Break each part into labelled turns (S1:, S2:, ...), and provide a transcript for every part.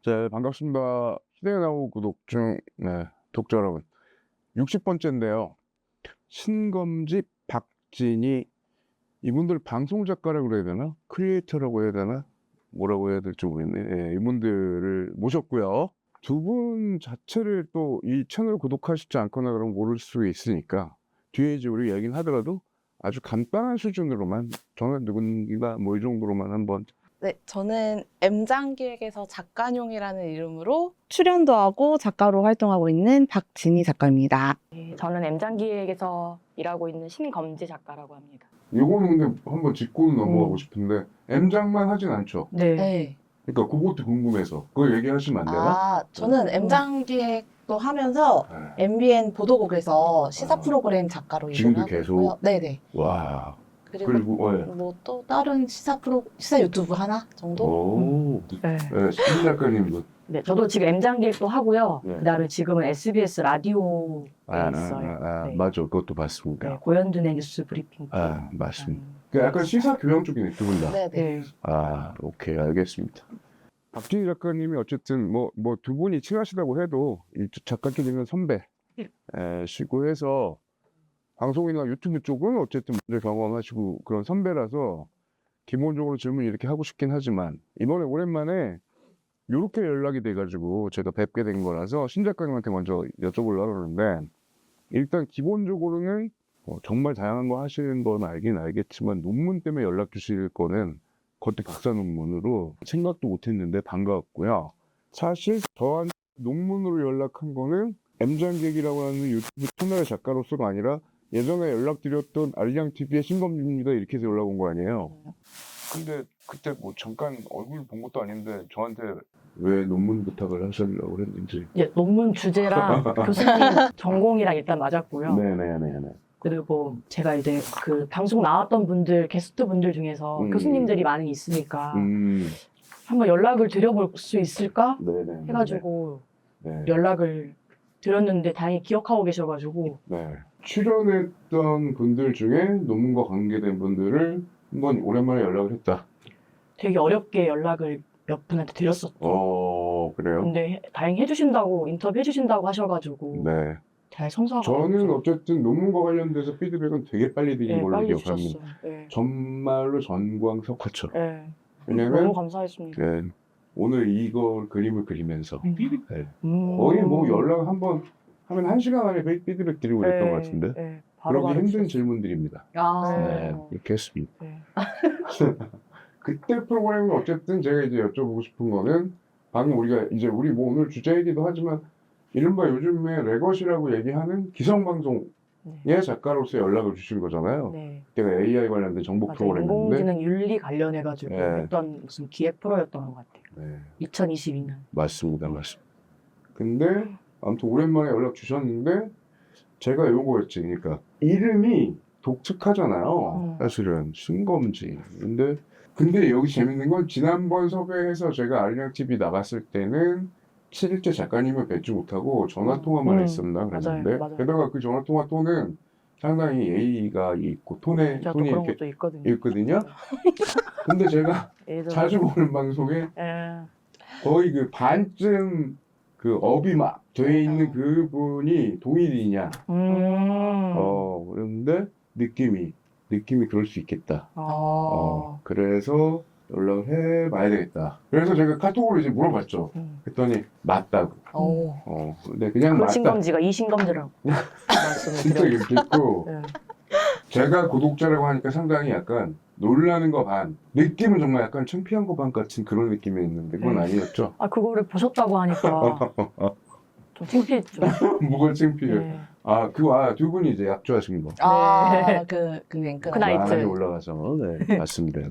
S1: 네, 반갑습니다. 시대나우 구독 중, 독자 여러분. 60번째인데요. 신검지, 박진희, 이분들 방송 작가라고 그래야 되나? 크리에이터라고 해야 되나? 뭐라고 해야 될지 모르겠네. 이분들을 모셨고요. 두 분 자체를 또 이 채널 구독하시지 않거나 그러면 모를 수 있으니까 뒤에 이제 우리 얘기는 하더라도 아주 간단한 수준으로만 저는 누군가 뭐 이 정도로만 한번.
S2: 네, 저는 M장기획에서 작가뇽이라는 이름으로 출연도 하고 작가로 활동하고 있는 박진희 작가입니다.
S3: 네, 저는 M장기획에서 일하고 있는 신검지 작가라고 합니다.
S1: 요거는 근데 한번 짚고 넘어가고 싶은데 M장만 하진 않죠?
S3: 네.
S2: 네.
S1: 그러니까 그것도 궁금해서 그걸 얘기하시면 안 되나?
S2: 저는 M장기획도 하면서
S1: 네.
S2: MBN 보도국에서 시사 프로그램 작가로
S1: 지금도
S2: 일을 하고
S1: 계속?
S2: 있고요. 네네.
S1: 와.
S2: 그리고
S1: 그리고
S2: 뭐 또 다른 시사 유튜브 하나 정도?
S1: 오.
S3: 네.
S1: 신 작가님도.
S3: 네, 저도 지금 M장기획도 하고요.
S1: 네.
S3: 그다음에 지금은 SBS 라디오에 있어요. 네.
S1: 맞아, 그것도 봤습니다.
S3: 네, 고현준의 뉴스 브리핑.
S1: 맞습니다. 그 약간 시사 교양 쪽이네, 두 분 다.
S2: 네네.
S3: 네.
S1: 오케이, 알겠습니다. 박진희 작가님이 어쨌든 뭐 두 분이 친하시다고 해도 이 작가끼리는 선배시고 해서 방송이나 유튜브 쪽은 어쨌든 먼저 경험하시고 그런 선배라서 기본적으로 질문 이렇게 하고 싶긴 하지만 이번에 오랜만에 이렇게 연락이 돼가지고 제가 뵙게 된 거라서 신 작가님한테 먼저 여쭤보려고 그러는데 일단 기본적으로는 정말 다양한 거 하시는 건 알긴 알겠지만 논문 때문에 연락 주실 거는 그것도 박사 논문으로 생각도 못했는데 반가웠고요. 사실 저한테 논문으로 연락한 거는 M장기획이라고 하는 유튜브 채널의 작가로서가 아니라 예전에 연락드렸던 알리앙TV의 신검지입니다 이렇게 해서 연락 온 거 아니에요. 근데 그때 뭐 잠깐 얼굴 본 것도 아닌데 저한테 왜 논문 부탁을 하시려고 했는지.
S3: 예, 논문 주제랑 교수님 전공이랑 일단 맞았고요.
S1: 네네네네.
S3: 그리고 제가 이제 그 방송 나왔던 분들, 게스트 분들 중에서 교수님들이 많이 있으니까 한번 연락을 드려볼 수 있을까
S1: 네네.
S3: 해가지고
S1: 네.
S3: 연락을 드렸는데 다행히 기억하고 계셔가지고
S1: 네. 출연했던 분들 중에 논문과 관계된 분들을 한번 오랜만에 연락을 했다.
S3: 되게 어렵게 연락을 몇 분한테 드렸었죠.
S1: 그래요?
S3: 근데 다행히 해주신다고 인터뷰 해주신다고 하셔가지고
S1: 네.
S3: 잘 성사가
S1: 저는 어쨌든 논문과 관련돼서 피드백은 되게 빨리 드린 걸로
S3: 빨리
S1: 기억합니다.
S3: 주셨어요. 네.
S1: 정말로 전광석화처럼.
S3: 네.
S1: 왜냐면
S3: 너무 감사했습니다.
S1: 네, 오늘 이거 그림을 그리면서 네.
S3: 거의
S1: 거의 뭐 연락 한번 하면 1시간 안에 피드백 드리고 그랬던 것 같은데
S3: 네. 바로
S1: 그러기 힘든
S3: 주셨어요.
S1: 질문들입니다.
S3: 아.
S1: 네, 이렇게 했습니다.
S3: 네.
S1: 그때 프로그램은 어쨌든 제가 이제 여쭤보고 싶은 거는 방금 우리가 이제 우리 뭐 오늘 주제이기도 하지만 이른바 요즘에 레거시라고 얘기하는 기성방송의 작가로서 연락을 주신 거잖아요.
S3: 네.
S1: 그때가 AI 관련된 정보
S3: 맞아요.
S1: 프로그램인데
S3: 인공지능 윤리 관련해가지고
S1: 네.
S3: 했던 무슨 기획 프로였던 것 같아요.
S1: 네,
S3: 2022년.
S1: 맞습니다. 근데 아무튼 오랜만에 연락 주셨는데 제가 요거였지. 그러니까 이름이 독특하잖아요. 사실은 신검지. 근데 여기 재밌는 건 지난번 섭외해서 제가 알리앙TV 나갔을 때는 실제 작가님을 뵙지 못하고 전화통화만 했었나 그랬는데
S3: 맞아요.
S1: 게다가 그 전화통화 상당히 예의가 있고 톤이
S3: 제가 또 그런
S1: 이렇게
S3: 것도 있거든요.
S1: 있거든요. 근데 제가 자주 보는 방송에 거의 그 반쯤 그 업이 막 돼 있는 그분이 동일이냐. 그런데 느낌이 그럴 수 있겠다. 그래서 연락을 해봐야 되겠다. 그래서 제가 카톡으로 이제 물어봤죠. 그랬더니 맞다고. 근데 그냥
S3: 그
S1: 맞다.
S3: 신검지가 이 신검지라고 말씀을
S1: 진짜
S3: 드렸어요.
S1: 이렇게 있고
S3: 네.
S1: 제가 구독자라고 하니까 상당히 약간 놀라는 거 반, 느낌은 정말 약간 창피한 거 반 같은 그런 느낌이 있는데 그건 아니었죠.
S3: 그거를 보셨다고 하니까 좀 창피했죠.
S1: 뭐가 창피해.
S3: 네.
S1: 두 분이 이제 약주하신 거.
S2: 그 앵커.
S3: 그 나이트.
S1: 많이 올라가서. 네, 맞습니다.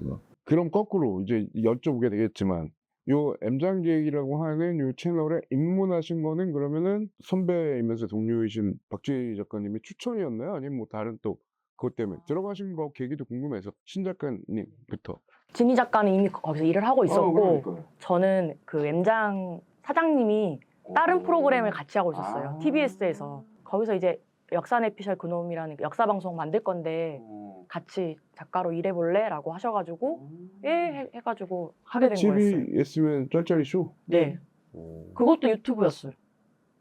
S1: 그럼 거꾸로 이제 여쭤보게 되겠지만 요 M장기획이라고 하는 요 채널에 입문하신 거는 그러면은 선배이면서 동료이신 박지희 작가님이 추천이었나요? 아니면 뭐 다른 또 그것 때문에 들어가신 거 계기도 궁금해서 신 작가님부터.
S3: 진희 작가는 이미 거기서 일을 하고 있었고
S1: 그러니까요.
S3: 저는 그 M장 사장님이 다른 프로그램을 같이 하고 있었어요. TBS에서. 거기서 이제 역사내피셜 그놈이라는 역사 방송 만들 건데 같이 작가로 일해볼래? 라고 하셔가지고 해가지고 하게 된 거였어요.
S1: TBS면 짤짤이 쇼?
S3: 네. 그것도 유튜브였어요.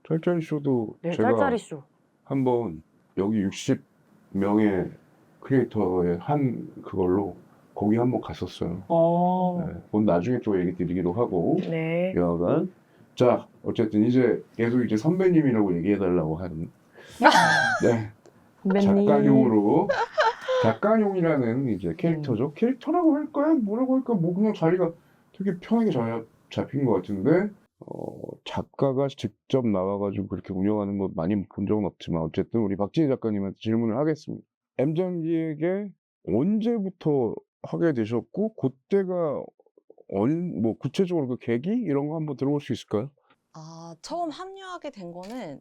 S1: 짤짤이 쇼도
S3: 네,
S1: 제가
S3: 짤짤이 쇼.
S1: 한번 여기 60명의 크리에이터의 한 그걸로 거기 한번 갔었어요. 네, 그건 나중에 또 얘기 드리기로 하고
S3: 네.
S1: 여하간 자 어쨌든 이제 계속 이제 선배님이라고 얘기해달라고 하는 네, 작가용으로 작가용이라는 이제 캐릭터죠. 캐릭터라고 할까요? 뭐라고 할까? 뭐 그냥 자리가 되게 편하게 잡힌 것 같은데 작가가 직접 나와가지고 그렇게 운영하는 거 많이 본 적은 없지만 어쨌든 우리 박진희 작가님한테 질문을 하겠습니다. M장기에게 언제부터 하게 되셨고 그때가 뭐 구체적으로 그 계기 이런 거 한번 들어볼 수 있을까요?
S2: 처음 합류하게 된 거는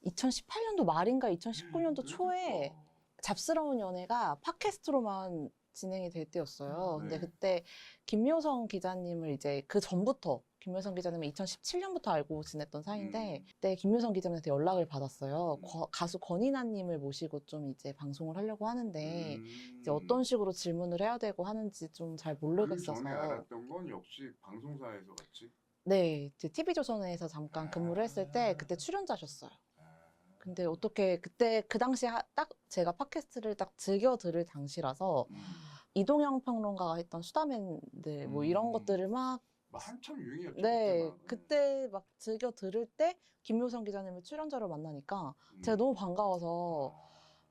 S2: 2018년도 말인가 2019년도 초에 잡스러운 연애가 팟캐스트로만 진행이 될 때였어요. 근데 그때 김묘성 기자님을 이제 그 전부터 김묘성 기자님은 2017년부터 알고 지냈던 사이인데 그때 김묘성 기자님한테 연락을 받았어요. 가수 권인아님을 모시고 좀 이제 방송을 하려고 하는데 이제 어떤 식으로 질문을 해야 되고 하는지 좀 잘 모르겠어서.
S1: 그 전에 알았던 건 역시 방송사에서 같이?
S2: 네, 이제 TV조선에서 잠깐 근무를 했을 때 그때 출연자셨어요. 근데 어떻게 그때 그 당시에 딱 제가 팟캐스트를 딱 즐겨 들을 당시라서 이동영 평론가가 했던 수다맨들 뭐 이런 것들을 막
S1: 한참 유행이었죠.
S2: 네, 그때 막 즐겨 들을 때 김묘성 기자님을 출연자로 만나니까 제가 너무 반가워서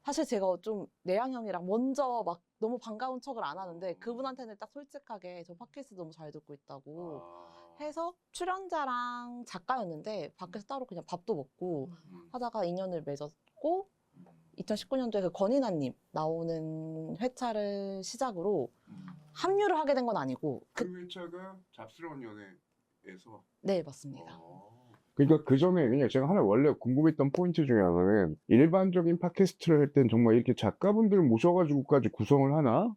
S2: 사실 제가 좀 내향형이랑 먼저 막 너무 반가운 척을 안 하는데 그분한테는 딱 솔직하게 저 팟캐스트 너무 잘 듣고 있다고 해서 출연자랑 작가였는데 밖에서 따로 그냥 밥도 먹고 하다가 인연을 맺었고 2019년도에 그 권인아님 나오는 회차를 시작으로 합류를 하게 된 건 아니고
S1: 그 회차가 잡스러운 연애에서
S2: 네, 맞습니다.
S1: 그러니까 그 전에 그냥 제가 하나 원래 궁금했던 포인트 중에 하나는 일반적인 팟캐스트를 할 땐 정말 이렇게 작가분들 모셔가지고까지 구성을 하나?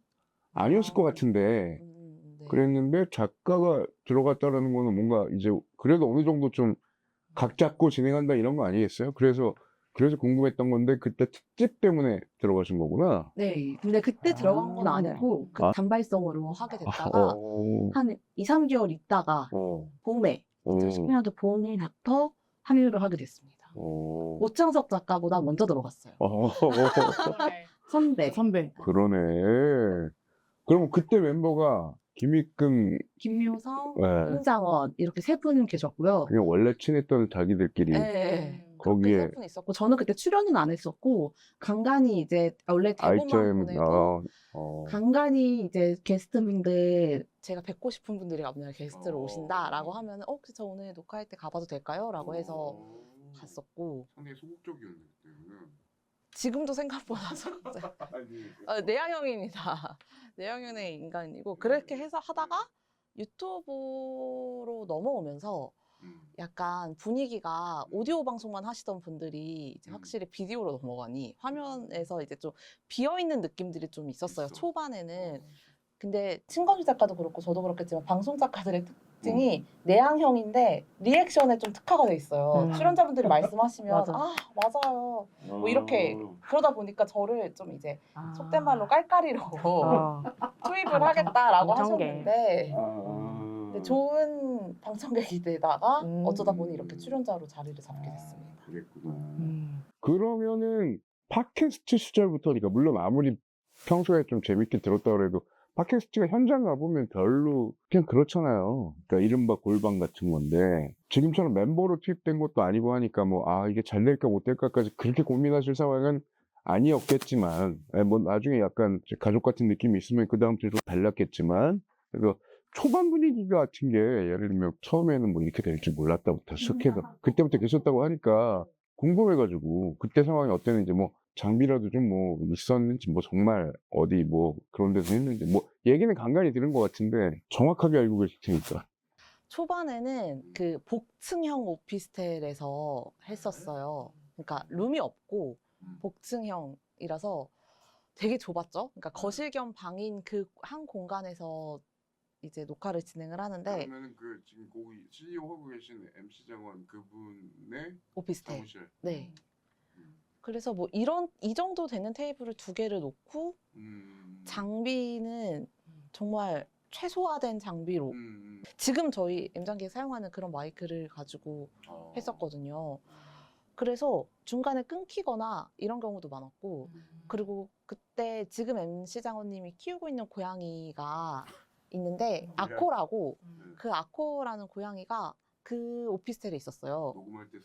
S1: 아니었을 것 같은데
S2: 네.
S1: 그랬는데 작가가 들어갔다라는 거는 뭔가 이제 그래도 어느 정도 좀 각 잡고 진행한다 이런 거 아니겠어요? 그래서 궁금했던 건데 그때 특집 때문에 들어가신 거구나.
S2: 네, 근데 그때 들어간 건 아니고 그 단발성으로 하게 됐다가 한 2, 3개월 있다가 봄에 2010년도 봄에부터 합류를 하게 됐습니다. 오창석 작가보다 먼저 들어갔어요. 선배.
S1: 그러네. 그럼 그때 멤버가 김익금,
S2: 김묘성,
S1: 네.
S2: 홍장원 이렇게 세 분 계셨고요.
S1: 그냥 원래 친했던 자기들끼리
S2: 네.
S1: 거기에
S2: 세 분 있었고 저는 그때 출연은 안 했었고 간간히 이제 원래 대본만
S1: 아이템
S2: 보내고 간간히 이제 게스트분들 제가 뵙고 싶은 분들이 만약에 게스트로 오신다라고 하면 혹시 저 오늘 녹화할 때 가봐도 될까요? 라고 해서 갔었고
S1: 상당히 소극적이었네 그때는.
S2: 지금도 생각보다 내향형입니다. 내향형의 인간이고 그렇게 해서 하다가 유튜브로 넘어오면서 약간 분위기가 오디오 방송만 하시던 분들이 이제 확실히 비디오로 넘어가니 화면에서 이제 좀 비어있는 느낌들이 좀 있었어요. 초반에는. 근데 친건수 작가도 그렇고 저도 그렇겠지만 방송 작가들의 특징이 내향형인데 리액션에 좀 특화가 돼 있어요. 출연자분들이 말씀하시면 맞아요. 뭐 이렇게 그러다 보니까 저를 좀 이제 속된 말로 깔깔이로 투입을 하겠다라고 하셨는데 근데 좋은 방청객이 되다가 어쩌다 보니 이렇게 출연자로 자리를 잡게 됐습니다.
S1: 그랬구나. 그러면은 팟캐스트 시절부터니까 물론 아무리 평소에 좀 재밌게 들었다 그래도 팟캐스트가 현장 가보면 별로 그냥 그렇잖아요. 그러니까 이른바 골방 같은 건데 지금처럼 멤버로 투입된 것도 아니고 하니까 뭐 이게 잘 될까 못 될까까지 그렇게 고민하실 상황은 아니었겠지만 뭐 나중에 약간 가족 같은 느낌이 있으면 그 다음 주에 좀 달랐겠지만 그래서 초반 분위기 같은 게 예를 들면 처음에는 뭐 이렇게 될 줄 몰랐다부터 시작해서 그때부터 계셨다고 하니까 궁금해가지고 그때 상황이 어땠는지 뭐 장비라도 좀 뭐 있었는지 뭐 정말 어디 뭐 그런 데서 했는지 뭐 얘기는 간간히 들은 것 같은데 정확하게 알고 계실 테니까.
S2: 초반에는 그 복층형 오피스텔에서 했었어요. 그러니까 룸이 없고 복층형이라서 되게 좁았죠. 그러니까 거실 겸 방인 그 한 공간에서 이제 녹화를 진행을 하는데
S1: 그러면은 그 지금 거기 CEO 하고 계신 MC 장원 그분의
S2: 오피스텔.
S1: 사무실.
S2: 네. 그래서 뭐 이 정도 되는 테이블을 2개를 놓고 장비는 정말 최소화된 장비로 지금 저희 M장기에 사용하는 그런 마이크를 가지고 했었거든요. 그래서 중간에 끊기거나 이런 경우도 많았고, 그리고 그때 지금 MC 장원님이 키우고 있는 고양이가 있는데 아코라고, 그 아코라는 고양이가 그 오피스텔에 있었어요.
S1: 녹음할 때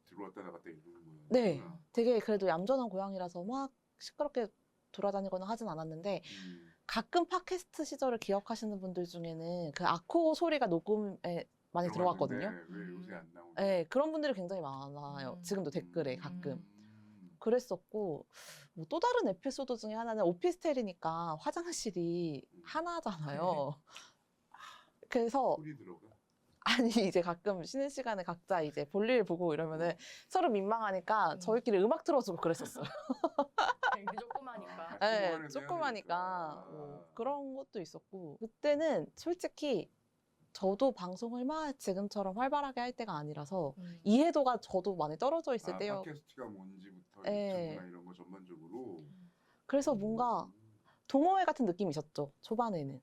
S1: 들어왔다 나갔다 이러는 거예요.
S2: 네, 되게 그래도 얌전한 고양이라서 막 시끄럽게 돌아다니거나 하진 않았는데 가끔 팟캐스트 시절을 기억하시는 분들 중에는 그 아코 소리가 녹음에 많이 들어갔거든요.
S1: 왜 요새 안 나오는?
S2: 네, 그런 분들이 굉장히 많아요. 지금도 댓글에 가끔. 그랬었고, 뭐 또 다른 에피소드 중에 하나는 오피스텔이니까 화장실이 하나잖아요. 그래서
S1: 소리 들어가.
S2: 아니 이제 가끔 쉬는 시간에 각자 이제 볼일 보고 이러면은 서로 민망하니까 저희끼리 음악 틀어주고 그랬었어요.
S3: 되게 조그마니까.
S2: 네, 조그마니까 뭐 그런 것도 있었고, 그때는 솔직히 저도 방송을 막 지금처럼 활발하게 할 때가 아니라서 이해도가 저도 많이 떨어져 있을 때요.
S1: 팟캐스트가 뭔지부터
S2: 네.
S1: 유튜브나 이런 거 전반적으로.
S2: 그래서 뭔가 동호회 같은 느낌이 있었죠, 초반에는.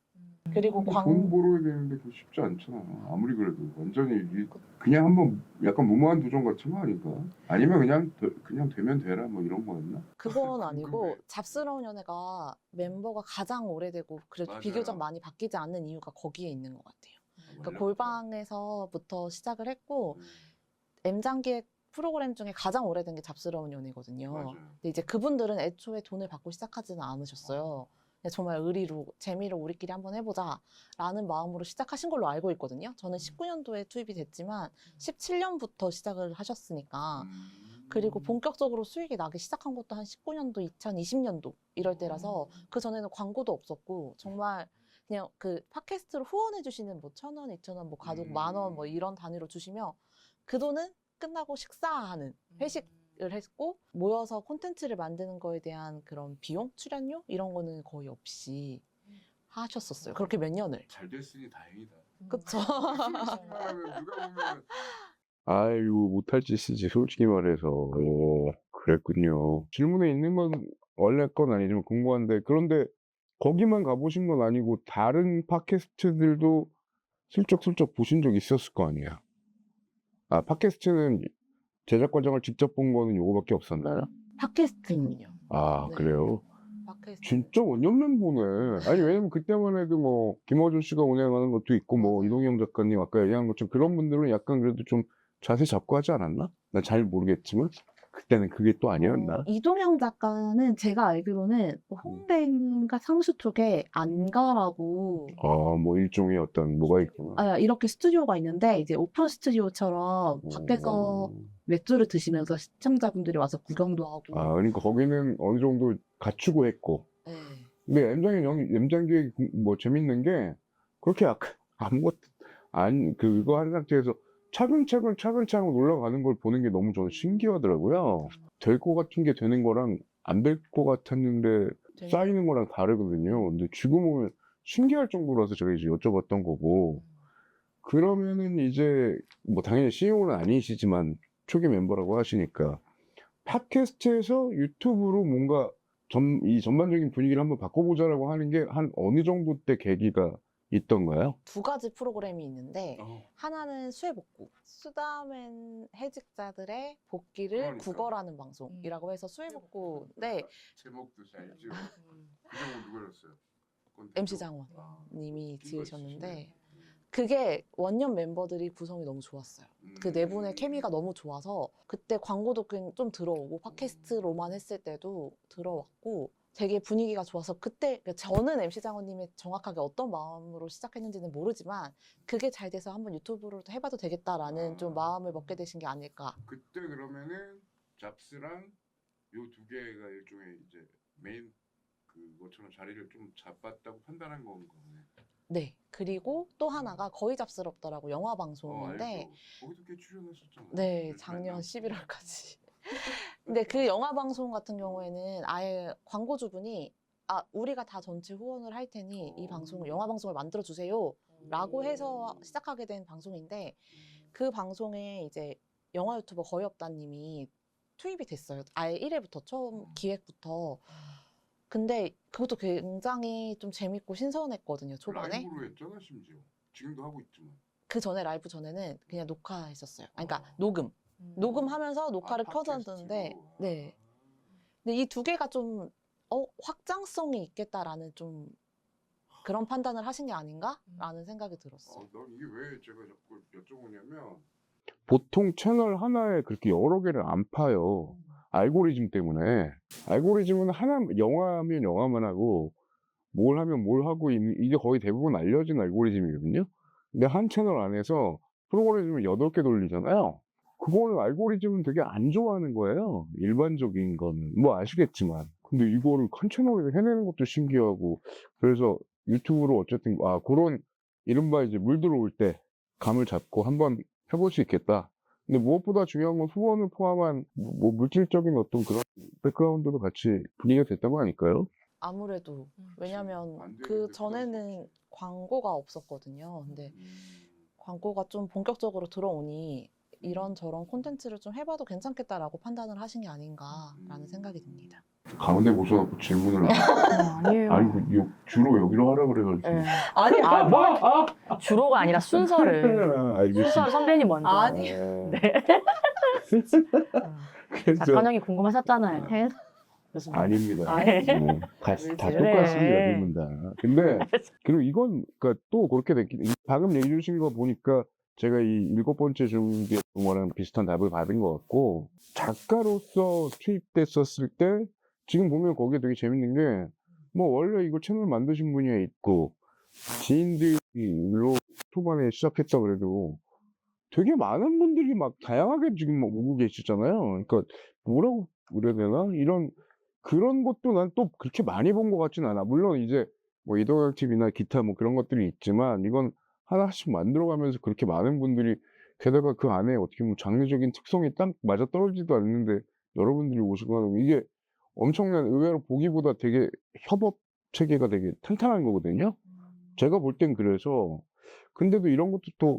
S2: 그리고
S1: 돈 벌어야 되는데 그거 쉽지 않잖아. 아무리 그래도 완전히 그냥 한번 약간 무모한 도전 같은 거 아닌가? 아니면 그냥 되면 되라 뭐 이런 거였나?
S2: 그건 아니고 잡스러운 연애가 멤버가 가장 오래되고 그래도
S1: 맞아요.
S2: 비교적 많이 바뀌지 않는 이유가 거기에 있는 것 같아요. 그러니까
S1: 원래부터.
S2: 골방에서부터 시작을 했고 M장기의 프로그램 중에 가장 오래된 게 잡스러운 연애거든요.
S1: 맞아요.
S2: 근데 이제 그분들은 애초에 돈을 받고 시작하지는 않으셨어요. 그냥 정말 의리로 재미로 우리끼리 한번 해보자 라는 마음으로 시작하신 걸로 알고 있거든요. 저는 19년도에 투입이 됐지만 17년부터 시작을 하셨으니까. 그리고 본격적으로 수익이 나기 시작한 것도 한 19년도, 2020년도 이럴 때라서 그 전에는 광고도 없었고 정말 그냥 그 팟캐스트로 후원해 주시는 뭐 1,000원, 2,000원, 뭐 가족 10,000원 뭐 이런 단위로 주시면 그 돈은 끝나고 식사하는 회식을 했고, 모여서 콘텐츠를 만드는 거에 대한 그런 비용, 출연료 이런 거는 거의 없이 하셨었어요. 그렇게 몇 년을.
S1: 잘 됐으니 다행이다.
S2: 그쵸.
S1: 누가 보면 아유 못할 짓이지 솔직히 말해서. 그랬군요. 질문에 있는 건 원래 건 아니지만 궁금한데, 그런데 거기만 가보신 건 아니고 다른 팟캐스트들도 슬쩍슬쩍 보신 적 있었을 거 아니야. 팟캐스트는 제작 과정을 직접 본 거는 요거밖에 없었나요?
S2: 팟캐스팅은요. 네.
S1: 그래요?
S2: 팟캐스팅.
S1: 진짜 원년 멤버네. 아니 왜냐면 그때만 해도 뭐 김어준 씨가 운영하는 것도 있고 뭐
S2: 맞아요.
S1: 이동영 작가님 아까 얘기한 것처럼 그런 분들은 약간 그래도 좀 자세 잡고 하지 않았나? 나 잘 모르겠지만 그때는 그게 또 아니었나?
S2: 이동영 작가는 제가 알기로는 홍대인가 상수 쪽에 안가라고
S1: 뭐 일종의 어떤 뭐가 있구나.
S2: 이렇게 스튜디오가 있는데 이제 오픈 스튜디오처럼 밖에서 맥주를 드시면서 시청자분들이 와서 구경도 하고.
S1: 그러니까 거기는 어느 정도 갖추고 했고.
S2: 네.
S1: 근데 M장기에 뭐 재밌는 게 그렇게 아무것도 그거 한 상태에서 차근차근 올라가는 걸 보는 게 너무 저는 신기하더라고요. 될 것 같은 게 되는 거랑 안 될 것 같았는데 쌓이는 거랑 다르거든요. 근데 지금 보면 신기할 정도라서 제가 이제 여쭤봤던 거고. 그러면은 이제 뭐 당연히 CEO는 아니시지만 초기 멤버라고 하시니까 팟캐스트에서 유튜브로 뭔가 이 전반적인 분위기를 한번 바꿔보자라고 하는 게 한 어느 정도 때 계기가 있던가요?
S2: 두 가지 프로그램이 있는데 하나는 수해복구, 수다맨 해직자들의 복귀를
S1: 그러니까.
S2: 국어라는 방송이라고 해서 수해복구인데
S1: 제목도 잘 지어. 그 제목 누가 였어요?
S2: MC 장원님이 지으셨는데 그게 원년 멤버들이 구성이 너무 좋았어요. 그 네 분의 케미가 너무 좋아서 그때 광고도 좀 들어오고 팟캐스트로만 했을 때도 들어왔고 되게 분위기가 좋아서 그때 저는 MC 장원님이 정확하게 어떤 마음으로 시작했는지는 모르지만 그게 잘 돼서 한번 유튜브로도 해봐도 되겠다라는 좀 마음을 먹게 되신 게 아닐까.
S1: 그때 그러면은 잡스랑 요 두 개가 일종의 이제 메인 그것처럼 자리를 좀 잡았다고 판단한 건가요?
S2: 네. 그리고 또 하나가 거의 잡스럽더라고 영화 방송인데
S1: 알죠. 거기도 꽤 출연했었잖아요.
S2: 네, 작년 11월까지. 근데 그 영화 방송 같은 경우에는 아예 광고주분이 우리가 다 전체 후원을 할 테니 이 방송을 영화 방송을 만들어 주세요라고 해서 시작하게 된 방송인데 그 방송에 이제 영화 유튜버 거의 없다님이 투입이 됐어요. 아예 1회부터 처음 기획부터. 근데 그것도 굉장히 좀 재밌고 신선했거든요, 초반에.
S1: 라이브로 했잖아 심지어. 지금도 하고 있지만.
S2: 그 전에 라이브 전에는 그냥 녹화했었어요. 아니, 그러니까 녹음하면서 녹화를 켜졌는데, 네. 근데 이 두 개가 좀 확장성이 있겠다라는 좀 그런 판단을 하신 게 아닌가라는 생각이 들었어요.
S1: 난 이게 왜 제가 자꾸 여쭤보냐면 보통 채널 하나에 그렇게 여러 개를 안 파요. 알고리즘 때문에. 알고리즘은 하나 영화면 영화만 하고 뭘 하면 뭘 하고 이게 거의 대부분 알려진 알고리즘이거든요. 근데 한 채널 안에서 프로그램을 8개 돌리잖아요. 그거는 알고리즘은 되게 안 좋아하는 거예요. 일반적인 거는. 뭐 아시겠지만. 근데 이거를 큰 채널에 해내는 것도 신기하고. 그래서 유튜브로 어쨌든, 그런 이른바 이제 물 들어올 때 감을 잡고 한번 해볼 수 있겠다. 근데 무엇보다 중요한 건 후원을 포함한 뭐 물질적인 어떤 그런 백그라운드도 같이 분위기가 됐던 거 아닐까요?
S2: 아무래도 왜냐면
S1: 안
S2: 그
S1: 되는데
S2: 전에는 광고가 없었거든요. 근데 광고가 좀 본격적으로 들어오니 이런저런 콘텐츠를 좀 해봐도 괜찮겠다라고 판단을 하신 게 아닌가라는 생각이 듭니다.
S1: 가운데 모셔놓고 질문을
S3: 아니에요.
S1: 아니 주로 여기로 하라 그래가지고
S3: 네.
S2: 아니,
S3: 주로가 아니라 순서를
S1: 알겠습니다.
S3: 선배님 먼저.
S2: 아니.
S3: 네.
S1: 그래서
S3: 작가형이 궁금하셨잖아요. 그래서
S1: 아닙니다.
S3: 아니.
S1: 다
S3: 그래.
S1: 똑같습니다, 두 분 다. 근데 그리고 이건 그러니까 또 그렇게 됐긴. 방금 얘기 주신 거 보니까 제가 이 7번째 준비한 거랑 비슷한 답을 받은 것 같고 작가로서 투입됐었을 때 지금 보면 거기에 되게 재밌는 게 뭐 원래 이거 채널 만드신 분이 있고 지인들로 초반에 시작했다 그래도 되게 많은 분들이 막 다양하게 지금 막 오고 계시잖아요. 그러니까 뭐라고 그래야 되나? 그런 것도 난 또 그렇게 많이 본 것 같진 않아. 물론 이제 뭐 이동형 TV나 기타 뭐 그런 것들이 있지만 이건 하나씩 만들어가면서 그렇게 많은 분들이 게다가 그 안에 어떻게 보면 장르적인 특성이 딱 맞아떨어지지도 않는데 여러분들이 오시고 하는 이게 엄청난 의외로 보기보다 되게 협업 체계가 되게 탄탄한 거거든요. 제가 볼 땐 그래서 근데도 이런 것도 또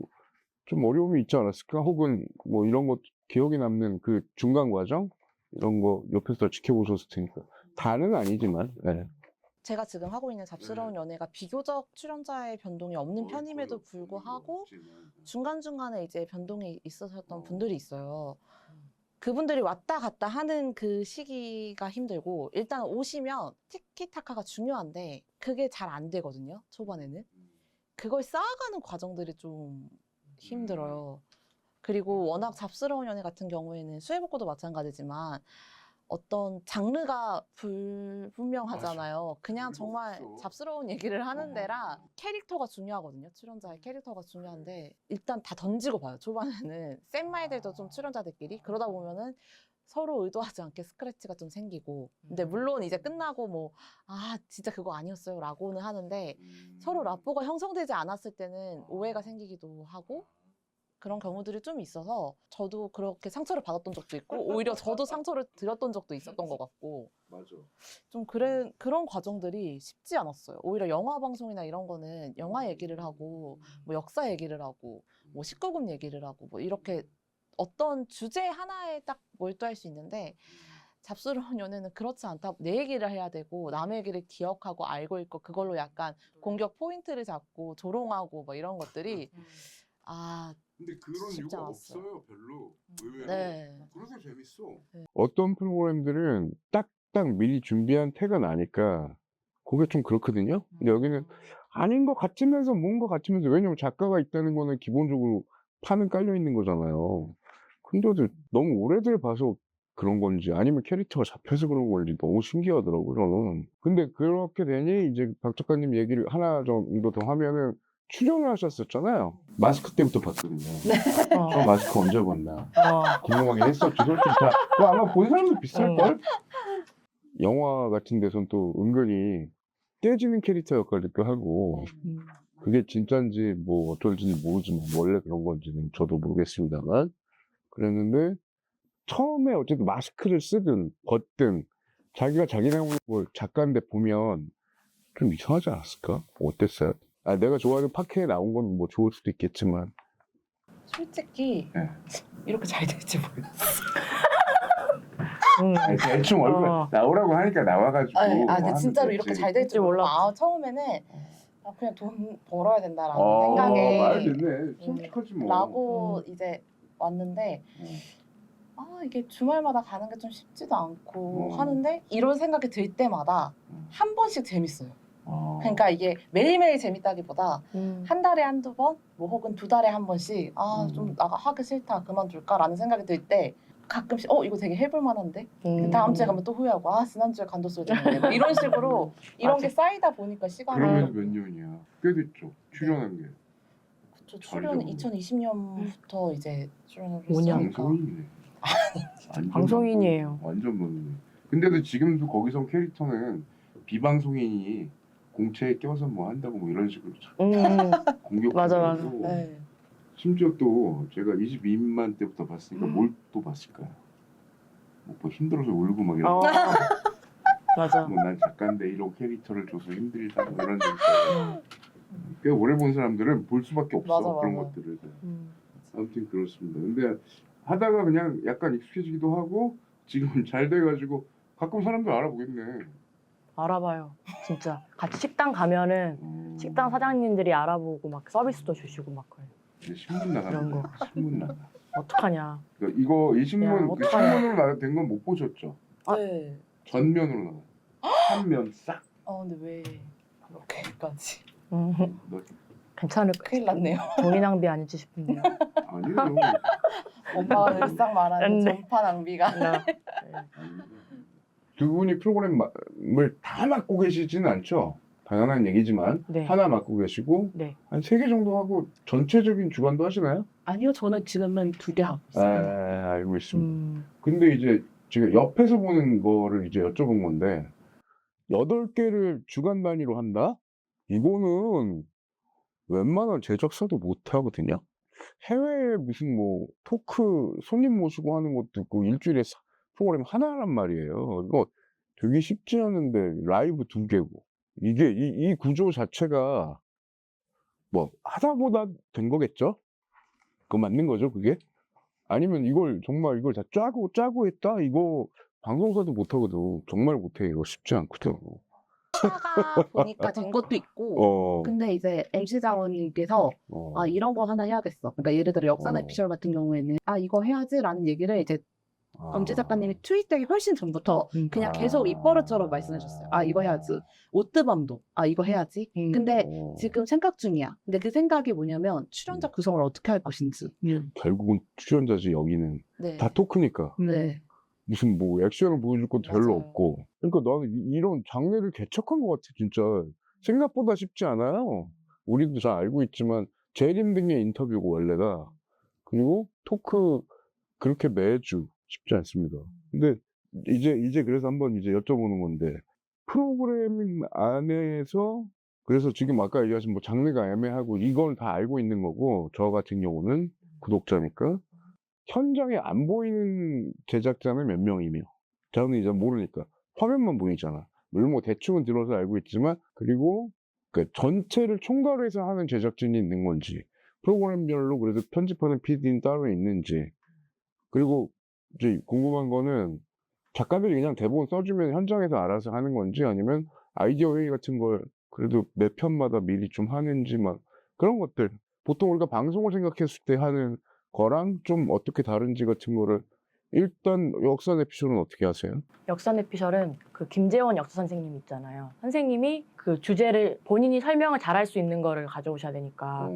S1: 좀 어려움이 있지 않았을까? 혹은 뭐 이런 것 기억에 남는 그 중간 과정 이런 거 옆에서 지켜보셨을 테니까 다는 아니지만 네.
S2: 제가 지금 하고 있는 잡스러운 연애가 비교적 출연자의 변동이 없는 편임에도 불구하고 중간중간에 이제 변동이 있으셨던 분들이 있어요. 그분들이 왔다 갔다 하는 그 시기가 힘들고 일단 오시면 티키타카가 중요한데 그게 잘 안 되거든요. 초반에는. 그걸 쌓아가는 과정들이 좀 힘들어요. 그리고 워낙 잡스러운 연애 같은 경우에는 수해복고도 마찬가지지만 어떤 장르가 불분명하잖아요. 그냥 정말 잡스러운 얘기를 하는 데라 캐릭터가 중요하거든요. 출연자의 캐릭터가 중요한데 일단 다 던지고 봐요. 초반에는 센 말들도 좀 출연자들끼리 그러다 보면은 서로 의도하지 않게 스크래치가 좀 생기고 근데 물론 이제 끝나고 뭐 진짜 그거 아니었어요 라고는 하는데 서로 라포가 형성되지 않았을 때는 오해가 생기기도 하고 그런 경우들이 좀 있어서 저도 그렇게 상처를 받았던 적도 있고 오히려 저도 상처를 드렸던 적도 있었던 것 같고
S1: 맞아.
S2: 좀 그런 과정들이 쉽지 않았어요. 오히려 영화 방송이나 이런 거는 영화 얘기를 하고 뭐 역사 얘기를 하고 뭐 19금 얘기를 하고 뭐 이렇게 어떤 주제 하나에 딱 몰두할 수 있는데 잡스러운 연애는 그렇지 않다. 내 얘기를 해야 되고 남의 얘기를 기억하고 알고 있고 그걸로 약간 공격 포인트를 잡고 조롱하고 뭐 이런 것들이
S1: 근데 그런
S2: 쉽지
S1: 이유가
S2: 않았어요.
S1: 없어요, 별로. 의외로.
S2: 네.
S1: 그래서 재밌어. 어떤 프로그램들은 딱딱 미리 준비한 태가 나니까 그게 좀 그렇거든요. 근데 여기는 아닌 것 같으면서 뭔 것 같으면서 왜냐면 작가가 있다는 거는 기본적으로 판은 깔려 있는 거잖아요. 근데도 너무 오래들 봐서 그런 건지 아니면 캐릭터가 잡혀서 그런 건지 너무 신기하더라고요, 저는. 근데 그렇게 되니 이제 박 작가님 얘기를 하나 정도 더 하면은 출연을 하셨었잖아요. 마스크 때부터 봤거든요. 저 마스크 언제 봤나 궁금하긴 했었죠. 솔직히 다 그거 아마 본 사람도 비쌀걸? 영화 같은 데선 또 은근히 떼지는 캐릭터 역할도 하고 그게 진짜인지 뭐 어떨지는 모르지만 원래 그런 건지는 저도 모르겠습니다만 그랬는데 처음에 어쨌든 마스크를 쓰든 벗든 자기가 자기 나오는 걸 작가인데 보면 좀 이상하지 않았을까? 어땠어요? 내가 좋아하는 파케에 나온 건 뭐 좋을 수도 있겠지만
S2: 솔직히
S1: 네.
S2: 이렇게 잘 될지 모르겠어요.
S1: 아니, 대충 얼굴 나오라고 하니까 나와가지고.
S2: 아니,
S1: 뭐
S2: 근데 진짜로
S1: 하면
S2: 이렇게
S1: 되지.
S2: 잘 될 줄 몰랐고
S3: 몰랐지.
S2: 처음에는 그냥 돈 벌어야 된다라는
S1: 말
S2: 생각에
S1: 됐네. 솔직하지 뭐.
S2: 라고 이제 왔는데 이게 주말마다 가는 게 좀 쉽지도 않고 하는데 이런 생각이 들 때마다 한 번씩 재밌어요. 그러니까 이게 매일매일 재밌다기보다 한 달에 한두 번, 뭐 혹은 두 달에 한 번씩 좀 나가 하기 싫다 그만둘까라는 생각이 들 때 가끔씩 이거 되게 해볼 만한데 다음 주에 가면 또 후회하고 지난주에 간뒀어야 되는데 뭐 이런 식으로 이런 게 쌓이다 보니까 시간이
S1: 그러면 몇 년이야? 꽤 됐죠. 출연한 게.
S2: 그쵸, 출연
S1: 잘
S2: 2020년부터 이제 출연을
S3: 5년.
S2: 했으니까
S1: 방송인이네. 완전
S3: 방송인이에요.
S1: 완전 방송인. 근데도 지금도 거기서 캐릭터는 비방송인이 공채에 껴서 뭐 한다고 뭐 이런 식으로 공격하고
S3: 맞아.
S2: 네.
S1: 심지어 또 제가 22만 때부터 봤으니까 뭘 또 봤을까요? 뭐 힘들어서 울고 막 이런
S3: 맞아.
S1: 난 작가인데 이런 캐릭터를 줘서 힘들다 뭐 이런 얘기. 꽤 오래 본 사람들은 볼 수밖에 없어.
S2: 맞아,
S1: 그런
S2: 맞아.
S1: 것들을. 아무튼 그렇습니다. 근데 하다가 그냥 약간 익숙해지기도 하고 지금은 잘 돼가지고 가끔 사람들 알아보겠네.
S3: 알아봐요. 진짜. 같이 식당 가면은 식당 사장님들이 알아보고 막 서비스도 주시고 막 그래요.
S1: 이제 신문
S3: 이런
S1: 나갑니다.
S3: 거.
S1: 신문 나가.
S3: 어떡하냐.
S1: 그러니까 이 신문
S3: 야,
S1: 그
S3: 어떡하냐.
S1: 신문으로 된 건 못 보셨죠?
S2: 네.
S1: 전면으로 나가. 한 면 싹.
S2: 근데 왜 그렇게까지
S1: 너
S3: 괜찮을 거.
S2: 큰일 났네요.
S3: 종이 낭비 아닐지 싶은데요.
S1: 아니에요.
S2: 오빠가 늘상 말하는
S3: 네.
S2: 전파 낭비가.
S1: 두 분이 프로그램을 다 맡고 계시지는 않죠. 당연한 얘기지만
S3: 네.
S1: 하나 맡고 계시고
S3: 네.
S1: 한 3개 정도 하고 전체적인 주관도 하시나요?
S4: 아니요, 저는 지금은 2개 하고
S1: 아,
S4: 있어요.
S1: 알고 있습니다. 근데 이제 제가 옆에서 보는 거를 이제 여쭤본 건데 8개를 주간 단위로 한다? 이거는 웬만한 제작사도 못 하거든요. 해외에 무슨 뭐 토크 손님 모시고 하는 것도 있고 일주일에 프로그램 하나란 말이에요. 이거 되게 쉽지 않은데 라이브 2개고 이게 이 구조 자체가 뭐 하다보다 된 거겠죠? 그거 맞는 거죠, 그게? 아니면 이걸 정말 이걸 다 짜고 했다? 이거 방송사도 못하거든. 정말 못해. 이거 쉽지 않거든.
S2: 하다 보니까 된 것도 있고.
S4: 근데 이제 MC 장원님께서 이런 거 하나 해야겠어. 그러니까 예를 들어 역사나 에피셜 같은 경우에는 이거 해야지라는 얘기를 이제 엄지 작가님이 트윗되기 훨씬 전부터 그냥 계속 입버릇처럼 말씀해 주셨어요. 이거 해야지. 오뜨밤도 이거 해야지. 근데 지금 생각 중이야. 근데 그 생각이 뭐냐면 출연자 구성을 어떻게 할 것인지.
S1: 결국은 출연자지 여기는
S2: 네.
S1: 다 토크니까
S4: 네.
S1: 무슨 뭐 액션을 보여줄 것도 별로
S2: 맞아요.
S1: 없고 그러니까 나는 이런 장르를 개척한 것 같아 진짜 생각보다 쉽지 않아요. 우리도 잘 알고 있지만 제일 힘든 게 인터뷰고 원래가 그리고 토크 그렇게 매주 쉽지 않습니다. 근데 이제 그래서 한번 이제 여쭤보는 건데 프로그래밍 안에서 그래서 지금 아까 얘기하신 뭐 장르가 애매하고 이걸 다 알고 있는 거고 저 같은 경우는 구독자니까 현장에 안 보이는 제작자는 몇 명이며 저는 이제 모르니까 화면만 보이잖아. 물론 뭐 대충은 들어서 알고 있지만 그리고 그 전체를 총괄해서 하는 제작진이 있는 건지 프로그램별로 그래도 편집하는 PD는 따로 있는지 그리고 이제 궁금한 거는 작가들이 그냥 대본 써주면 현장에서 알아서 하는 건지 아니면 아이디어 회의 같은 걸 그래도 매 편마다 미리 좀 하는지 막 그런 것들 보통 우리가 방송을 생각했을 때 하는 거랑 좀 어떻게 다른지 같은 거를 일단 역사 에피소드는 어떻게 하세요?
S3: 역사 에피셜은 그 김재원 역사 선생님 있잖아요. 선생님이 그 주제를 본인이 설명을 잘할 수 있는 거를 가져오셔야 되니까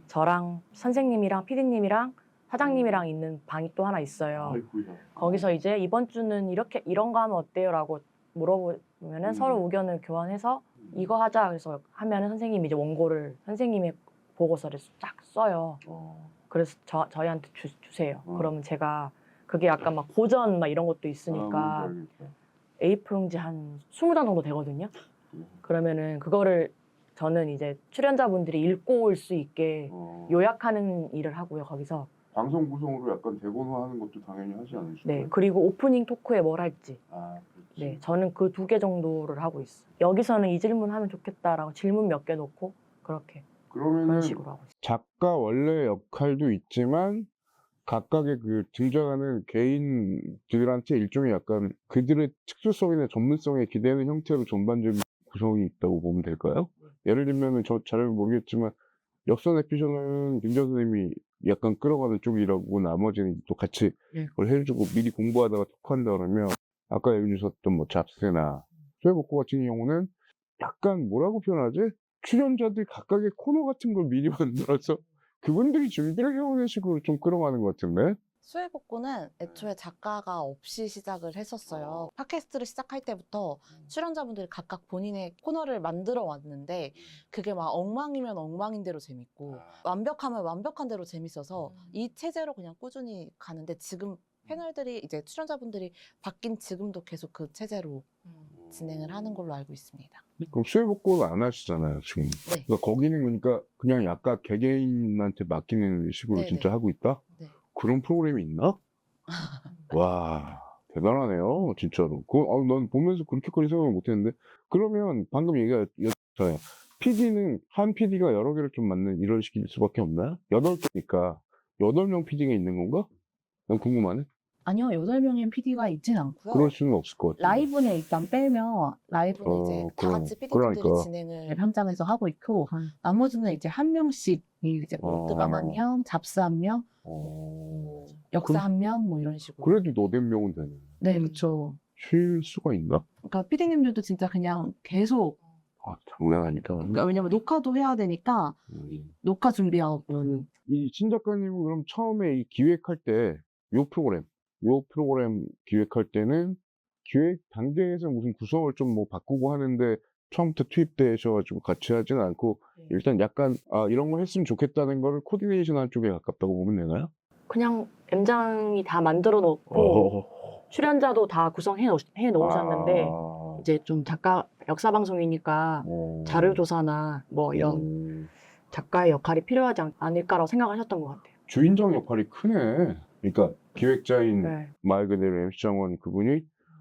S3: 저랑 선생님이랑 PD님이랑 사장님이랑 있는 방이 또 하나 있어요.
S1: 아이고야.
S3: 거기서 이제 이번 주는 이런 거 하면 어때요라고 물어보면은 서로 의견을 교환해서 이거 하자 그래서 하면은 선생님이 이제 원고를 선생님의 보고서를 쫙 써요. 그래서 저희한테 주세요. 그러면 제가 그게 약간 막 고전 막 이런 것도 있으니까 A4 용지 한 20장 정도 되거든요. 그러면은 그거를 저는 이제 출연자분들이 읽고 올 수 있게 요약하는 일을 하고요. 거기서
S1: 방송 구성으로 약간 대본화하는 것도 당연히 하지 않으실까요?
S3: 네 그리고 오프닝 토크에 뭘 할지
S1: 그렇지.
S3: 네 저는 그 2개 정도를 하고 있어요. 여기서는 이 질문 하면 좋겠다라고 질문 몇 개 놓고 그렇게
S1: 그러면은
S3: 그런 식으로 하고 있어요.
S1: 작가 원래 역할도 있지만 각각의 그 등장하는 개인들한테 일종의 약간 그들의 특수성이나 전문성에 기대는 형태로 전반적인 구성이 있다고 보면 될까요? 예를 들면은 저 잘 모르겠지만 역선 에피션은 김정 선생님이 약간 끌어가는 쪽이라고 나머지는 또 같이
S3: 네.
S1: 그걸 해주고 미리 공부하다가 톡한다 그러면 아까 얘기 주셨던 뭐 잡스나 수해복고 같은 경우는 약간 뭐라고 표현하지? 출연자들 각각의 코너 같은 걸 미리 만들어서 그분들이 준비를 해오는 식으로 좀 끌어가는 것 같은데?
S2: 수해복구는 애초에 작가가 없이 시작을 했었어요. 팟캐스트를 시작할 때부터 출연자분들이 각각 본인의 코너를 만들어 왔는데 그게 막 엉망이면 엉망인 대로 재밌고 완벽하면 완벽한 대로 재밌어서 이 체제로 그냥 꾸준히 가는데 지금 패널들이 이제 출연자분들이 바뀐 지금도 계속 그 체제로 진행을 하는 걸로 알고 있습니다.
S1: 그럼 수해복고는 안 하시잖아요, 지금.
S2: 네.
S1: 그러니까 거기는 그러니까 그냥 약간 개개인한테 맡기는 식으로
S2: 네네.
S1: 진짜 하고 있다?
S2: 네.
S1: 그런 프로그램이 있나? 와, 대단하네요, 진짜로. 난 보면서 그렇게까지 생각을 못 했는데. 그러면 방금 얘기했잖아요. PD는, 한 PD가 여러 개를 좀 맡는 이런 식일 수밖에 없나요? 8개니까. 8명 PD가 있는 건가? 난 궁금하네.
S4: 아니요, 8명의 PD가 있진 않고요.
S1: 그럴 수는 없을 것 같아.
S4: 라이브는 일단 빼면 라이브는
S2: 이제 다
S1: 그럼,
S2: 같이 PD분들이
S1: 그러니까.
S2: 진행을
S4: 현장에서 하고 있고 나머지는 이제 한 명씩 이제 뭐
S1: 어.
S4: 뜨밤 한 명, 잡스 한 명, 역사
S1: 그럼-
S4: 한 명 뭐 이런 식으로.
S1: 그래도 8명은 되네.
S4: 네, 그렇죠.
S1: 쉴 수가 있나?
S4: 그러니까 PD님들도 진짜 그냥 계속
S1: 장난 아니다.
S4: 그러니까 왜냐면 녹화도 해야 되니까 녹화 준비하고
S1: 이 신 작가님은 그럼 처음에 이 기획할 때, 요 프로그램 기획할 때는 기획 단계에서 무슨 구성을 좀 뭐 바꾸고 하는데 처음부터 투입되셔가지고 같이 하진 않고 일단 약간, 이런 거 했으면 좋겠다는 거를 코디네이션 한 쪽에 가깝다고 보면 되나요?
S3: 그냥 M장이 다 만들어 놓고 출연자도 다 구성해 놓으셨는데 이제 좀 작가 역사 방송이니까 자료 조사나 뭐 이런 작가의 역할이 필요하지 않을까라고 생각하셨던 것 같아요.
S1: 주인장 역할이 크네. 그러니까 기획자인
S3: 네.
S1: 말 그대로 MC 장원 그분이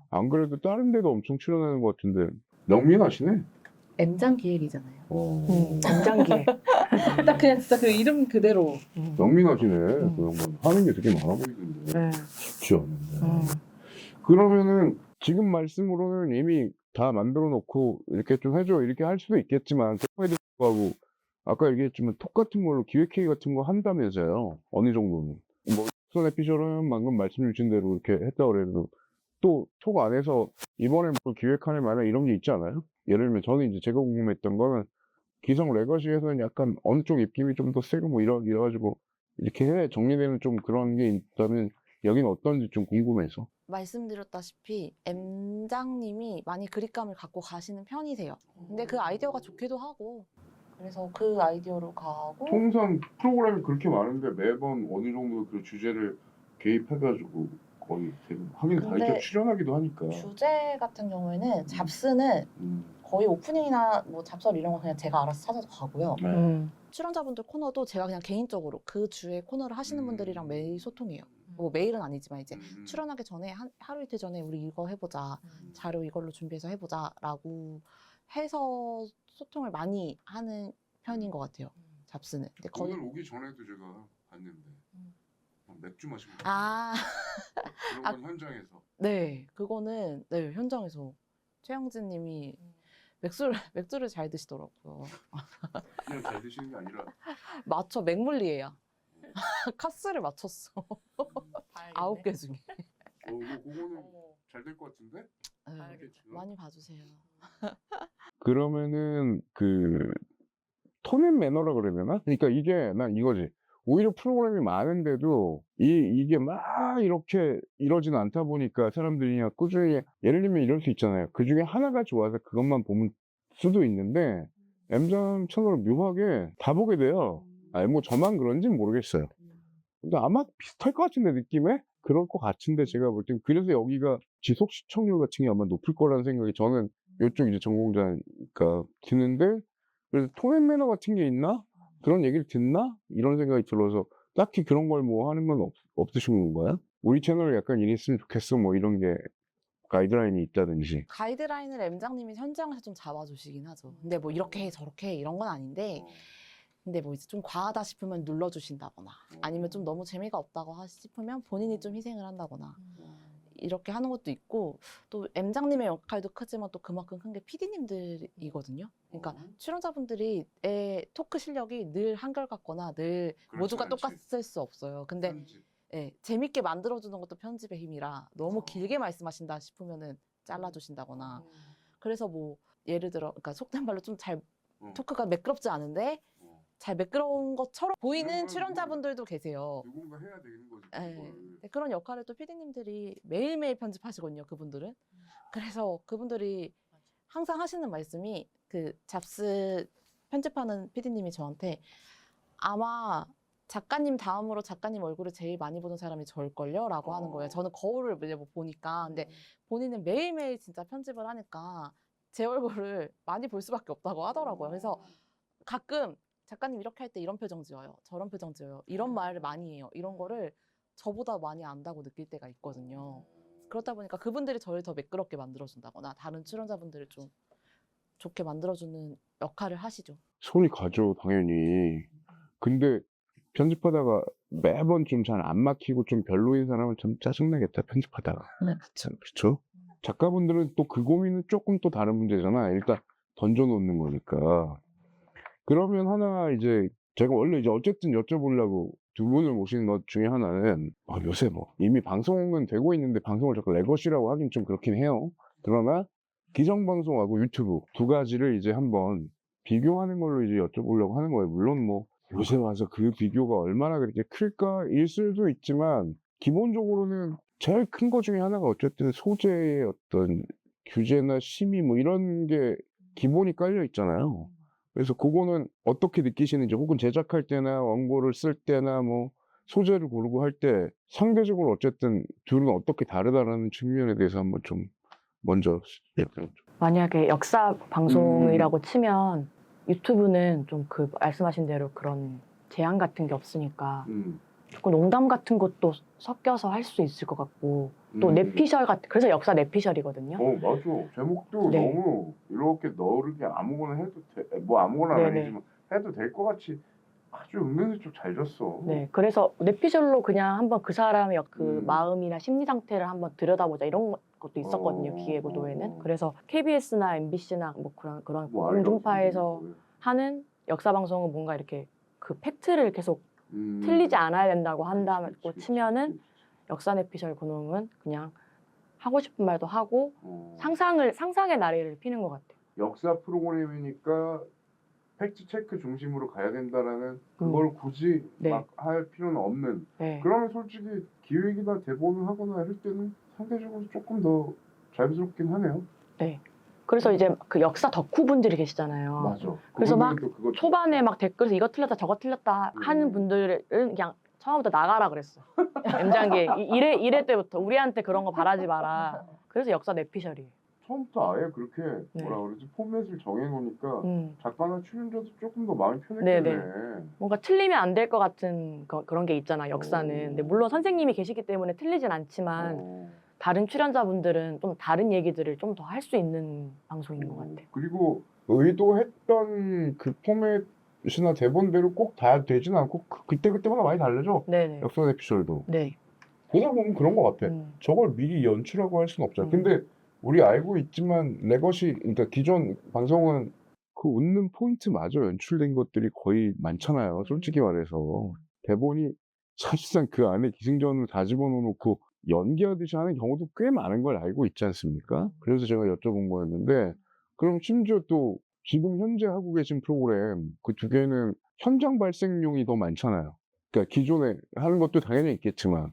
S1: 안 그래도 다른 데도 엄청 출연하는 것 같은데 영민하시네.
S4: M장 기획이잖아요.
S3: M장기에.
S4: 딱 그냥 진짜 그 이름 그대로.
S1: 영민하시네. 그 양반 하는 게 되게 많아 보이는데
S3: 네.
S1: 쉽지 않은데. 그러면은 지금 말씀으로는 이미 다 만들어 놓고 이렇게 좀 해줘 이렇게 할 수도 있겠지만 그럼에도 불구하고 아까 얘기했지만 톡 같은 걸로 기획회의 같은 거 한다면서요. 어느 정도는. 뭐 손 에피셜은 방금 말씀 주신 대로 이렇게 했다 그래도 또 톡 안에서 이번에 뭐 기획하는 만한 이런 게 있지 않아요? 예를 들면 저는 이제 제가 궁금했던 거는 기성 레거시에서는 약간 어느 쪽 입김이 좀 더 세고 뭐 이래가지고 이렇게 해 정리되는 좀 그런 게 있다면 여긴 어떤지 좀 궁금해서.
S2: 말씀드렸다시피 M장님이 많이 그립감을 갖고 가시는 편이세요. 근데 그 아이디어가 좋기도 하고 그래서 그 아이디어로 가고
S1: 통상 프로그램이 그렇게 많은데 매번 어느 정도 그 주제를 개입해가지고 거의 하긴 다
S2: 근데
S1: 이렇게 출연하기도 하니까.
S2: 주제 같은 경우에는 잡스는 거의 오프닝이나 뭐 잡설 이런 거 그냥 제가 알아서 찾아서 가고요.
S1: 네.
S2: 출연자분들 코너도 제가 그냥 개인적으로 그 주에 코너를 하시는 분들이랑 매일 소통해요. 뭐 매일은 아니지만 이제 출연하기 전에 하루 이틀 전에 우리 이거 해보자. 자료 이걸로 준비해서 해보자라고 해서 소통을 많이 하는 편인 것 같아요. 잡스는. 근데 거의
S1: 오늘 오기 전에도 제가 봤는데 맥주 마시고
S2: 아,
S1: 그런 건 현장에서
S2: 네, 그거는 네 현장에서 최영진 님이 맥주를 잘 드시더라고요.
S1: 그냥 잘 드시는 게 아니라
S2: 맞춰 맥물리예요. 카스를 맞췄어. 9개 중에.
S1: 그거는 잘 될 것 같은데?
S2: 네, 많이 봐주세요.
S1: 그러면은 그 톤앤 매너라 그래야 되나? 그러니까 이게 난 이거지. 오히려 프로그램이 많은데도 이게 막 이렇게 이러지는 않다 보니까 사람들이 그냥 꾸준히 예를 들면 이럴 수 있잖아요. 그 중에 하나가 좋아서 그것만 보면 수도 있는데 M장 채널을 묘하게 다 보게 돼요. 아니 뭐 저만 그런지는 모르겠어요. 근데 아마 비슷할 것 같은데 느낌에? 그럴 것 같은데 제가 볼 땐 그래서 여기가 지속 시청률 같은 게 아마 높을 거라는 생각이 저는 이쪽 이제 전공자니까 드는데 그래서 톤앤 매너 같은 게 있나? 그런 얘기를 듣나? 이런 생각이 들어서 딱히 그런 걸 뭐 하는 건 없으신 건가요? 우리 채널 약간 이랬으면 좋겠어 뭐 이런 게 가이드라인이 있다든지.
S2: 가이드라인을 M장님이 현장에서 좀 잡아주시긴 하죠. 근데 뭐 이렇게 해 저렇게 해 이런 건 아닌데 근데 뭐 이제 좀 과하다 싶으면 눌러주신다거나 아니면 좀 너무 재미가 없다고 싶으면 본인이 좀 희생을 한다거나 이렇게 하는 것도 있고 또 M장님의 역할도 크지만 또 그만큼 큰 게 PD님들이거든요. 그러니까 출연자분들이 토크 실력이 늘 한결같거나 늘 모두가 똑같을 수 없어요. 근데 예, 재밌게 만들어주는 것도 편집의 힘이라 너무 길게 말씀하신다 싶으면은 잘라주신다거나 그래서 뭐 예를 들어 그러니까 속된 말로 좀 잘 토크가 매끄럽지 않은데 잘 매끄러운 것처럼 보이는 출연자분들도 계세요.
S1: 누군가 해야 되는 거지.
S2: 네, 그런 역할을 또 PD님들이 매일매일 편집하시거든요, 그분들은. 그래서 그분들이 항상 하시는 말씀이 그 잡스 편집하는 PD님이 저한테 아마 작가님 다음으로 작가님 얼굴을 제일 많이 보는 사람이 저일걸요? 라고 하는 거예요. 저는 거울을 이제 뭐 보니까. 근데 본인은 매일매일 진짜 편집을 하니까 제 얼굴을 많이 볼 수밖에 없다고 하더라고요. 그래서 가끔 작가님 이렇게 할 때 이런 표정 지어요. 저런 표정 지어요. 이런 말을 많이 해요. 이런 거를 저보다 많이 안다고 느낄 때가 있거든요. 그렇다 보니까 그분들이 저를 더 매끄럽게 만들어준다거나 다른 출연자분들을 좀 좋게 만들어주는 역할을 하시죠.
S1: 손이 가죠, 당연히. 근데 편집하다가 매번 좀 잘 안 막히고 좀 별로인 사람은 좀 짜증나겠다, 편집하다가.
S4: 네.
S1: 그렇죠? 작가분들은 또 그 고민은 조금 또 다른 문제잖아. 일단 던져놓는 거니까. 그러면 하나 이제 제가 원래 이제 어쨌든 여쭤보려고 두 분을 모시는 것 중에 하나는 요새 뭐 이미 방송은 되고 있는데 방송을 자꾸 레거시라고 하긴 좀 그렇긴 해요. 그러나 기성방송하고 유튜브 두 가지를 이제 한번 비교하는 걸로 이제 여쭤보려고 하는 거예요. 물론 뭐 요새 와서 그 비교가 얼마나 그렇게 클까일 수도 있지만 기본적으로는 제일 큰 거 중에 하나가 어쨌든 소재의 어떤 규제나 심의 뭐 이런 게 기본이 깔려 있잖아요. 그래서 그거는 어떻게 느끼시는지 혹은 제작할 때나 원고를 쓸 때나 뭐 소재를 고르고 할 때 상대적으로 어쨌든 둘은 어떻게 다르다라는 측면에 대해서 한번 좀 먼저
S3: 만약에 역사 방송이라고 치면 유튜브는 좀 그 말씀하신 대로 그런 제한 같은 게 없으니까 조금 농담 같은 것도 섞여서 할 수 있을 것 같고 또 내피셜 같은 그래서 역사 내피셜이거든요.
S1: 맞아. 제목도
S3: 네.
S1: 너무 이렇게 너르게 아무거나 해도 뭐 아무거나
S3: 네네.
S1: 아니지만 해도 될 것 같이 아주 은근슬쩍 잘 졌어.
S3: 네, 그래서 내피셜로 그냥 한번 그 사람의 그
S1: 음.
S3: 마음이나 심리 상태를 한번 들여다보자 이런 것도 있었거든요. 기획도에는. 그래서 KBS나 MBC나 뭐 그런
S1: 뭐 알죠.
S3: 공중파에서 하는 역사 방송은 뭔가 이렇게 그 팩트를 계속 틀리지 않아야 된다고 한다고 치면은 역사 내피셜 그놈은 그냥 하고 싶은 말도 하고 상상의 나래를 피는 것 같아요.
S1: 역사 프로그램이니까 팩트 체크 중심으로 가야 된다라는 그걸 굳이
S3: 네.
S1: 막 할 필요는 없는.
S3: 네.
S1: 그러면 솔직히 기획이나 대본을 하거나 할 때는 상대적으로 조금 더 자유스럽긴 하네요.
S3: 네. 그래서 이제 그 역사 덕후분들이 계시잖아요.
S1: 맞아.
S3: 그래서 막
S1: 그분들은 또 그거
S3: 초반에 막 댓글에서 이거 틀렸다 저거 틀렸다 하는 분들은 그냥 처음부터 나가라 그랬어. M장기 이래 때부터 우리한테 그런 거 바라지 마라. 그래서 역사 내피셜이에요.
S1: 처음부터 아예 그렇게
S3: 네.
S1: 뭐라 그러지 포맷을 정해놓으니까 작가나 출연자도 조금 더 마음이
S3: 네네.
S1: 편했겠네.
S3: 뭔가 틀리면 안 될 것 같은 그런 게 있잖아, 역사는. 근데 물론 선생님이 계시기 때문에 틀리진 않지만 다른 출연자분들은 좀 다른 얘기들을 좀 더 할 수 있는 방송인 것 같아요.
S1: 그리고 의도했던 그 포맷이나 대본대로 꼭 다 되진 않고 그때그때마다 많이 다르죠.
S3: 네네.
S1: 역사 에피소드도.
S3: 네.
S1: 보다 보면 그런 것 같아. 저걸 미리 연출하고 할 수는 없잖아. 근데 우리 알고 있지만 레거시, 그러니까 기존 방송은 그 웃는 포인트마저 연출된 것들이 거의 많잖아요. 솔직히 말해서. 대본이 사실상 그 안에 기승전을 다 집어넣어놓고 연기하듯이 하는 경우도 꽤 많은 걸 알고 있지 않습니까? 그래서 제가 여쭤본 거였는데, 그럼 심지어 또 지금 현재 하고 계신 프로그램 그 두 개는 현장 발생용이 더 많잖아요. 그러니까 기존에 하는 것도 당연히 있겠지만,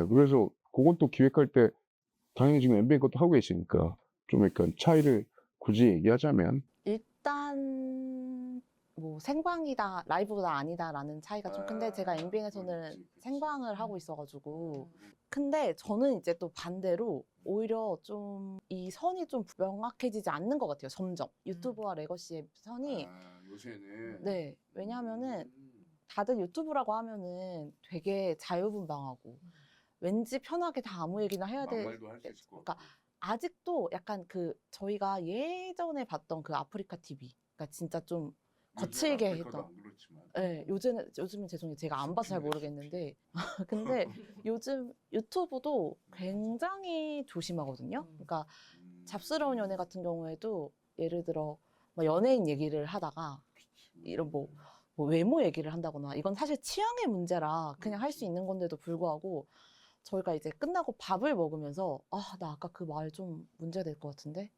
S1: 그래서 그건 또 기획할 때 당연히 지금 MBN 것도 하고 계시니까 좀 약간 차이를 굳이 얘기하자면
S2: 일단 뭐 생방이다 라이브가 아니다라는 차이가 좀 큰데 제가 MBN에서는 생방을 하고 있어가지고 근데 저는 이제 또 반대로 오히려 좀 이 선이 좀 명확해지지 않는 것 같아요. 점점 유튜브와 레거시의 선이
S1: 요새는
S2: 네 왜냐하면은 다들 유튜브라고 하면은 되게 자유분방하고 왠지 편하게 다 아무 얘기나 해야 돼.
S1: 막말도 할 수 있을 것
S2: 그러니까
S1: 같고.
S2: 아직도 약간 그 저희가 예전에 봤던 그 아프리카 TV, 그러니까 진짜 좀 거칠게 했던. 네, 요즘은 죄송해요. 제가 안 봐서 잘 모르겠는데. 근데 요즘 유튜브도 굉장히 조심하거든요. 그러니까 잡스러운 연애 같은 경우에도 예를 들어 뭐 연예인 얘기를 하다가 이런 뭐 외모 얘기를 한다거나 이건 사실 취향의 문제라 그냥 할 수 있는 건데도 불구하고 저희가 이제 끝나고 밥을 먹으면서 나 아까 그 말 좀 문제가 될 것 같은데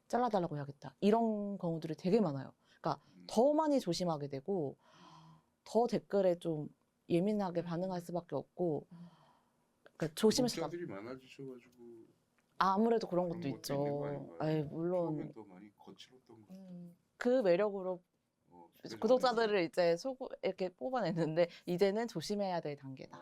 S2: 잘라달라고 해야겠다. 이런 경우들이 되게 많아요. 그러니까 더 많이 조심하게 되고 더 댓글에 좀 예민하게 반응할 수밖에 없고 그러니까 조심해서
S1: 구독자들이 많아지셔가지고
S2: 아무래도 그런 것도
S1: 그런 것도
S2: 있죠.
S1: 있는 거 아닌가요?
S2: 아이, 물론
S1: 처음엔 더 많이 거칠었던 것 같아요.
S2: 그 매력으로
S1: 그래서
S2: 구독자들을 이제 이렇게 뽑아냈는데 이제는 조심해야 될 단계다.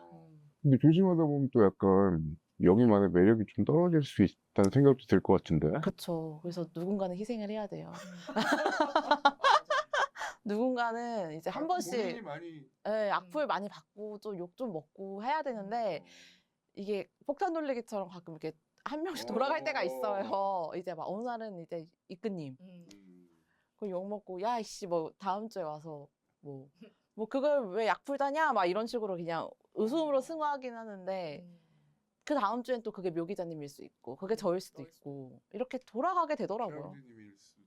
S1: 근데 조심하다 보면 또 약간 여기만의 매력이 좀 떨어질 수 있다는 생각도 들 것 같은데.
S2: 그렇죠. 그래서 누군가는 희생을 해야 돼요. 누군가는 이제 한 번씩
S1: 많이
S2: 악플 많이 받고 좀 욕 좀 먹고 해야 되는데 이게 폭탄 돌리기처럼 가끔 이렇게 한 명씩 돌아갈 때가 있어요. 이제 막 어느 날은 이제 이끄님 그 욕 먹고 야 이씨 뭐 다음 주에 와서 뭐 그걸 왜 약불 다냐 막 이런 식으로 그냥 웃음으로 승화하긴 하는데 그 다음 주엔 또 그게 묘 기자님일 수 있고 그게 저일 수도 있고 이렇게 돌아가게 되더라고요.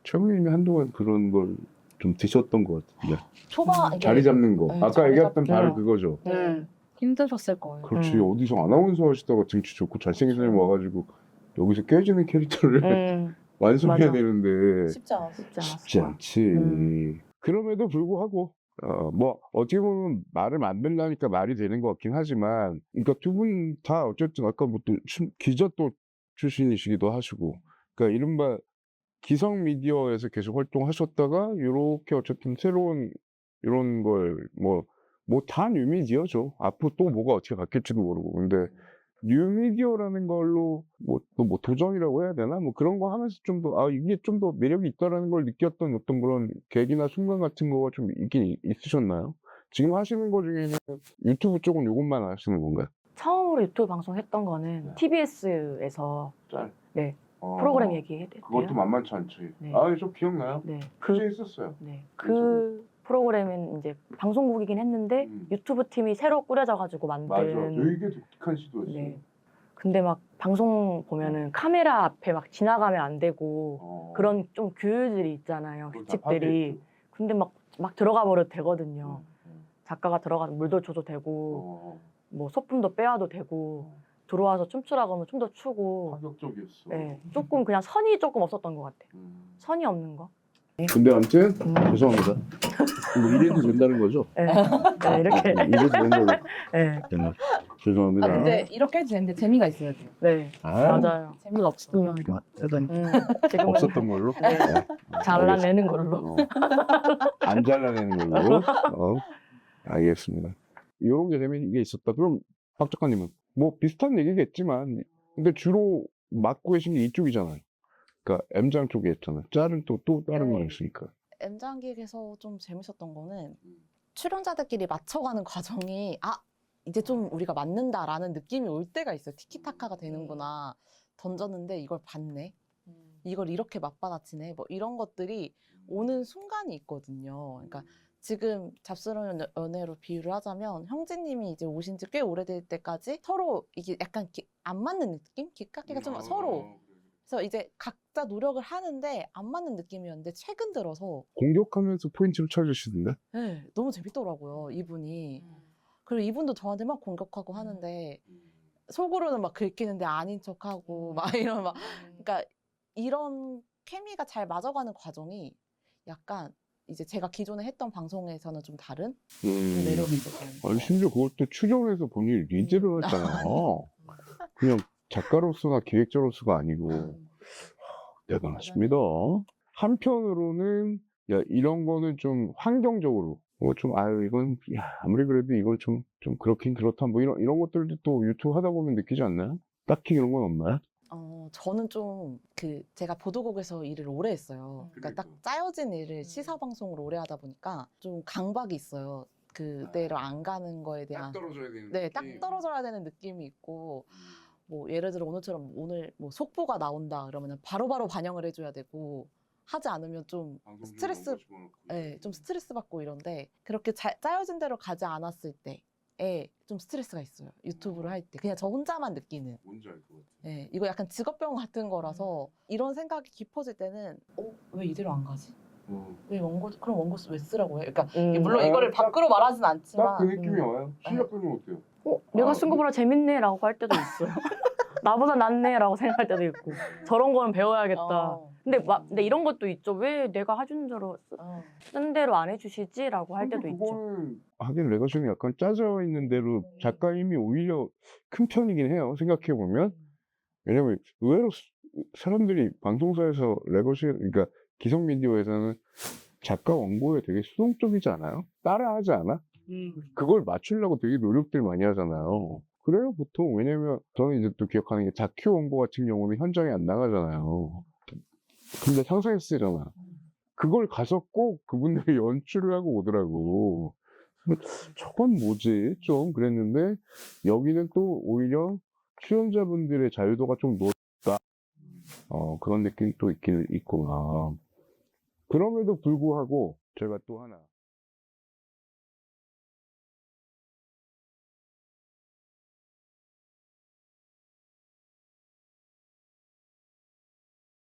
S1: 최영님이 한동안 그런 걸 좀 드셨던 것 같은데.
S2: 초반
S1: 자리 잡는 거.
S2: 네,
S1: 아까
S2: 자리
S1: 얘기했던 바로
S3: 잡는
S1: 그거죠.
S4: 힘드셨을 거예요.
S1: 그렇지. 어디서 아나운서 하시다가 등치 좋고 잘생긴 사람이 와가지고 여기서 깨지는 캐릭터를 완성해야
S3: 맞아.
S1: 되는데
S2: 쉽지 않았어요.
S1: 쉽지 않지. 그럼에도 불구하고 뭐 어떻게 보면 말을 만들려니까 말이 되는 것 같긴 하지만 그러니까 두 분 다 어쨌든 아까 뭐 또 기자 또 출신이시기도 하시고 그러니까 이른바 기성 미디어에서 계속 활동하셨다가 요렇게 어쨌든 새로운 이런 걸 뭐 다 뉴미디어죠. 앞으로 또 뭐가 어떻게 바뀔지도 모르고 근데 뉴미디어라는 걸로 또 뭐 도전이라고 해야 되나? 뭐 그런 거 하면서 좀 더 이게 좀 더 매력이 있다라는 걸 느꼈던 어떤 그런 계기나 순간 같은 거가 좀 있긴 있으셨나요? 지금 하시는 거 중에는 유튜브 쪽은 요것만 하시는 건가요?
S3: 처음으로 유튜브 방송했던 거는 TBS에서 프로그램 얘기해도 돼요?
S1: 만만치 않지.
S3: 네.
S1: 좀 기억나요?
S3: 네.
S1: 했었어요.
S3: 그 프로그램은 이제 방송국이긴 했는데 유튜브 팀이 새로 꾸려져가지고 만든.
S1: 되게 독특한 시도였어요.
S3: 네. 근데 막 방송 보면은 카메라 앞에 막 지나가면 안 되고 그런 좀 규율들이 있잖아요. 규칙들이. 근데 막 들어가 버려도 되거든요. 작가가 들어가서 물도 줘도 되고 뭐 소품도 빼와도 되고 들어와서 춤추라고 하면 춤도 추고.
S1: 파격적이었어.
S3: 네. 조금 그냥 선이 조금 없었던 것 같아요. 선이 없는 거.
S1: 근데 아무튼 죄송합니다. 뭐 이래도 된다는 거죠?
S3: 네. 네, 이렇게.
S1: 이래도 되는 걸로.
S3: 네.
S1: 죄송합니다.
S4: 근데 이렇게 해도 되는데 재미가 있어야 돼요.
S3: 네. 맞아요.
S4: 재미가 없으면
S3: 지금은
S1: 없었던 걸로?
S3: 네. 잘라내는 걸로.
S1: 안 잘라내는 걸로. 알겠습니다. 이런 게 재미있는 게 있었다. 그럼 박 작가님은 뭐 비슷한 얘기겠지만 근데 주로 맡고 계신 게 이쪽이잖아요. 그러니까 M장 쪽에 있잖아요. 짤은 또 다른 거 있으니까.
S2: M장기에서 좀 재밌었던 거는 출연자들끼리 맞춰가는 과정이 이제 좀 우리가 맞는다라는 느낌이 올 때가 있어요. 티키타카가 되는구나. 던졌는데 이걸 봤네. 이걸 이렇게 맞받아치네. 뭐 이런 것들이 오는 순간이 있거든요. 그러니까 지금 잡스러운 연애로 비유를 하자면 형제님이 이제 오신 지 꽤 오래될 때까지 서로 이게 약간 안 맞는 느낌? 깃깎이가 좀 서로. 그래서 이제 각자 노력을 하는데 안 맞는 느낌이었는데 최근 들어서
S1: 공격하면서 포인트를 찾으시던데?
S2: 네, 너무 재밌더라고요, 이분이. 그리고 이분도 저한테 막 공격하고 하는데 속으로는 막 긁히는데 아닌 척하고 막 이런 그러니까 이런 케미가 잘 맞아가는 과정이 약간 이제 제가 기존에 했던 방송에서는 좀 다른 매력이 있었어요.
S1: 아니 심지어 그것도 출연해서 본인이 리드를 했잖아요. 그냥 작가로서나 기획자로서가 아니고 대단하십니다. 한편으로는 이런 거는 좀 환경적으로 이건 아무리 그래도 이걸 좀 그렇긴 그렇다 뭐 이런 것들도 또 유튜브 하다 보면 느끼지 않나요? 딱히 이런 건 없나요?
S2: 저는 좀 제가 보도국에서 일을 오래 했어요. 그러니까 딱 짜여진 일을 시사 방송으로 오래 하다 보니까 좀 강박이 있어요. 그대로 안 가는 거에 대한
S1: 딱 떨어져야 되는
S2: 네, 딱 떨어져야 되는 느낌이 있고 뭐 예를 들어 오늘처럼 오늘 뭐 속보가 나온다 그러면 바로바로 반영을 해줘야 되고 하지 않으면 좀 스트레스, 네, 좀 스트레스 받고 이런데 그렇게 짜여진 대로 가지 않았을 때에 좀 스트레스가 있어요. 유튜브를 할 때. 그냥 저 혼자만 느끼는.
S1: 뭔지 알 것 같아.
S2: 네, 이거 약간 직업병 같은 거라서 이런 생각이 깊어질 때는 왜 이대로 안 가지? 왜 그럼 원고 왜 쓰라고 해? 그러니까 물론 이거를 밖으로 말하진 않지만
S1: 딱 그 느낌이 와요. 실력분이 어때요?
S3: 내가 쓴 거보다 재밌네라고 할 때도 있어요. 나보다 낫네라고 생각할 때도 있고 저런 거는 배워야겠다. 근데 이런 것도 있죠. 왜 내가 하준 대로 쓴 대로 안 해주시지라고 할 때도 있죠.
S1: 그거는 하긴 레거시는 약간 짜져 있는 대로 작가님이 오히려 큰 편이긴 해요. 생각해 보면. 왜냐면 의외로 사람들이 방송사에서 레거시 그러니까 기성 미디어에서는 작가 원고에 되게 수동적이지 않아요? 따라하지 않아? 그걸 맞추려고 되게 노력들 많이 하잖아요. 그래요, 보통. 왜냐면 저는 이제 또 기억하는 게 다큐 원고 같은 경우는 현장에 안 나가잖아요. 근데 상상했으잖아. 그걸 가서 꼭 그분들이 연출을 하고 오더라고. 저건 뭐지? 좀 그랬는데 여기는 또 오히려 출연자분들의 자유도가 좀 높다. 그런 느낌이 또 있긴 있구나. 그럼에도 불구하고 제가 또 하나